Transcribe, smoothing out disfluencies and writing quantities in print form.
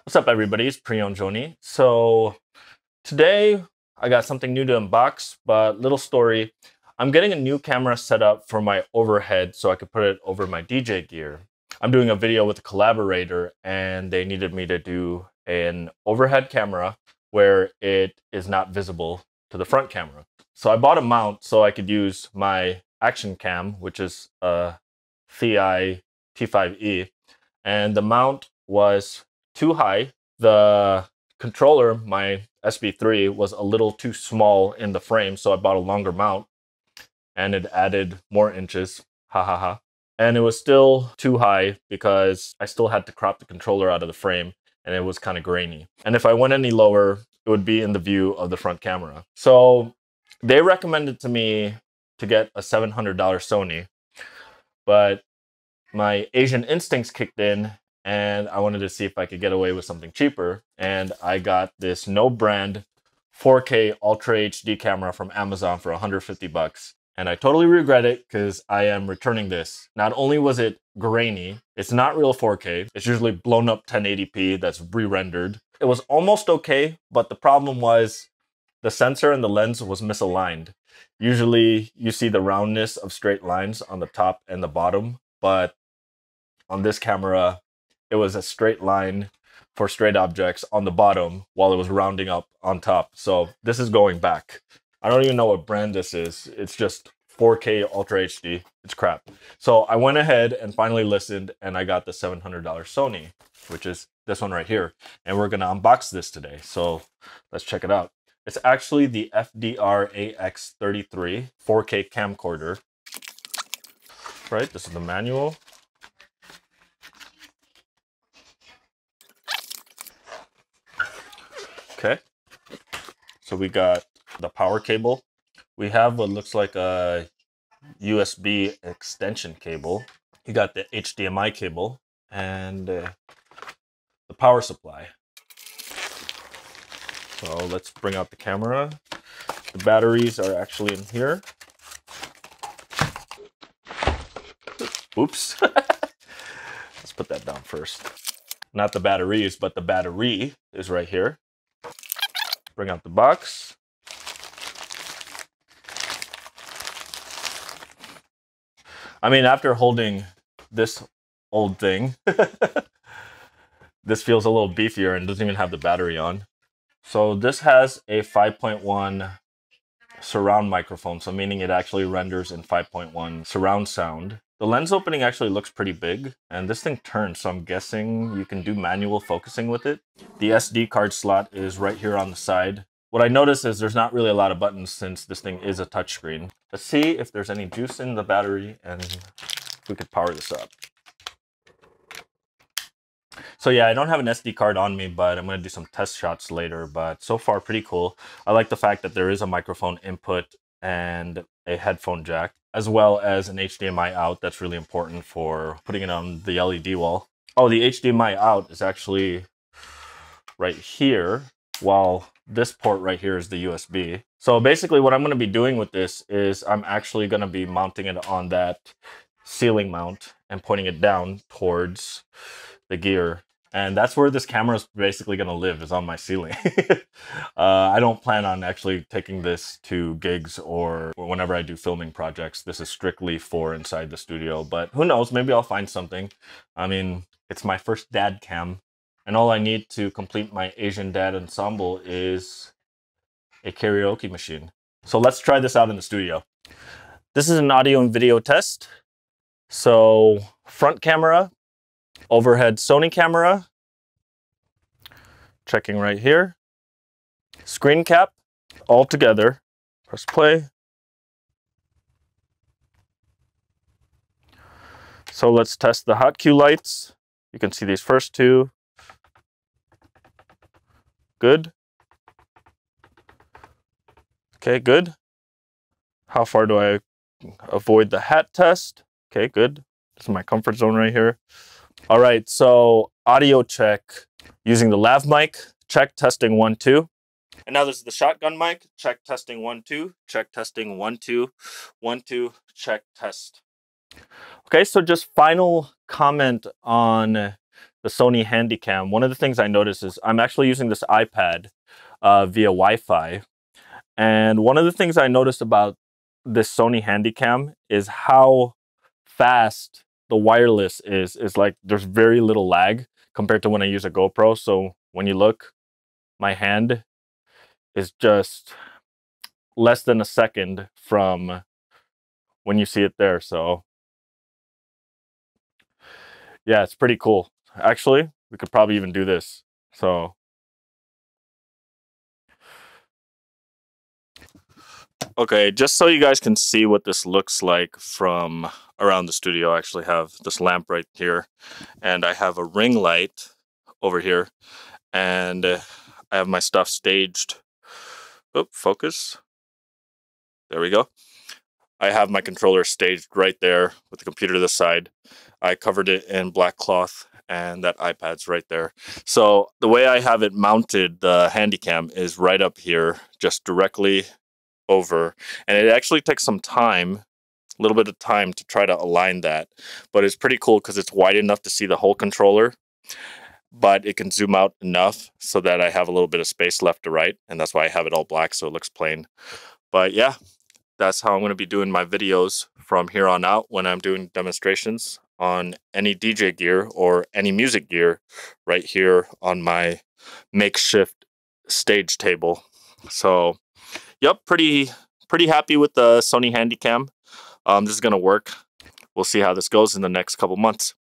What's up, everybody? It's Pre-owned Joni. So today I got something new to unbox, but little story. I'm getting a new camera set up for my overhead so I could put it over my DJ gear. I'm doing a video with a collaborator and they needed me to do an overhead camera where it is not visible to the front camera. So I bought a mount so I could use my action cam, which is a Thi T5E, and the mount was too high. The controller, my SB3, was a little too small in the frame, so I bought a longer mount and it added more inches. Ha ha ha. And it was still too high because I still had to crop the controller out of the frame and it was kind of grainy. And if I went any lower, it would be in the view of the front camera. So they recommended to me to get a $700 Sony, but my Asian instincts kicked in and I wanted to see if I could get away with something cheaper. And I got this no brand 4K Ultra HD camera from Amazon for 150 bucks. And I totally regret it because I am returning this. Not only was it grainy, it's not real 4K. It's usually blown up 1080p that's re-rendered. It was almost okay, but the problem was the sensor and the lens was misaligned. Usually you see the roundness of straight lines on the top and the bottom, but on this camera, it was a straight line for straight objects on the bottom while it was rounding up on top. So this is going back. I don't even know what brand this is. It's just 4K Ultra HD. It's crap. So I went ahead and finally listened and I got the $700 Sony, which is this one right here. And we're gonna unbox this today. So let's check it out. It's actually the FDR-AX33 4K camcorder. Right, this is the manual. Okay, so we got the power cable. We have what looks like a USB extension cable. You got the HDMI cable and the power supply. So let's bring out the camera. The batteries are actually in here. Oops. Let's put that down first. Not the batteries, but the battery is right here. Bring out the box. I mean, after holding this old thing, this feels a little beefier and doesn't even have the battery on. So this has a 5.1 surround microphone, so meaning it actually renders in 5.1 surround sound. The lens opening actually looks pretty big, and this thing turns, so I'm guessing you can do manual focusing with it. The SD card slot is right here on the side. What I noticed is there's not really a lot of buttons since this thing is a touchscreen. Let's see if there's any juice in the battery and if we could power this up. So yeah, I don't have an SD card on me, but I'm going to do some test shots later, but so far pretty cool. I like the fact that there is a microphone input and a headphone jack, as well as an HDMI out. That's really important for putting it on the LED wall. Oh, the HDMI out is actually right here, while this port right here is the USB. So basically what I'm going to be doing with this is I'm actually going to be mounting it on that ceiling mount and pointing it down towards the gear. And that's where this camera is basically going to live, is on my ceiling. I don't plan on actually taking this to gigs or whenever I do filming projects. This is strictly for inside the studio, but who knows, maybe I'll find something. I mean, it's my first dad cam, and all I need to complete my Asian dad ensemble is a karaoke machine. So let's try this out in the studio. This is an audio and video test. So front camera, overhead Sony camera, checking right here, screen cap, all together, press play. So let's test the hot cue lights. You can see these first two. Good. Okay, good. How far do I avoid the hat test? Okay, good. This is my comfort zone right here. All right, so audio check using the lav mic, check, testing 1, 2. And now this is the shotgun mic, check, testing 1, 2, check, testing 1, 2, 1, 2, check, test. Okay, so just final comment on the Sony HandyCam, one of the things I noticed is I'm actually using this iPad via Wi-Fi. And one of the things I noticed about this Sony HandyCam is how fast the wireless is like there's very little lag compared to when I use a GoPro. So when you look, my hand is just less than a second from when you see it there. So yeah, it's pretty cool. Actually, we could probably even do this. So okay, just so you guys can see what this looks like from around the studio, I actually have this lamp right here, and I have a ring light over here, and I have my stuff staged. Oop, focus. There we go. I have my controller staged right there with the computer to the side. I covered it in black cloth, and that iPad's right there. So the way I have it mounted, the HandyCam, is right up here, just directly over, and it actually takes some time, a little bit of time, to try to align that, but it's pretty cool because it's wide enough to see the whole controller, but it can zoom out enough so that I have a little bit of space left to right, and that's why I have it all black so it looks plain. But yeah, that's how I'm going to be doing my videos from here on out when I'm doing demonstrations on any DJ gear or any music gear right here on my makeshift stage table. So yep, pretty happy with the Sony HandyCam. This is going to work. We'll see how this goes in the next couple months.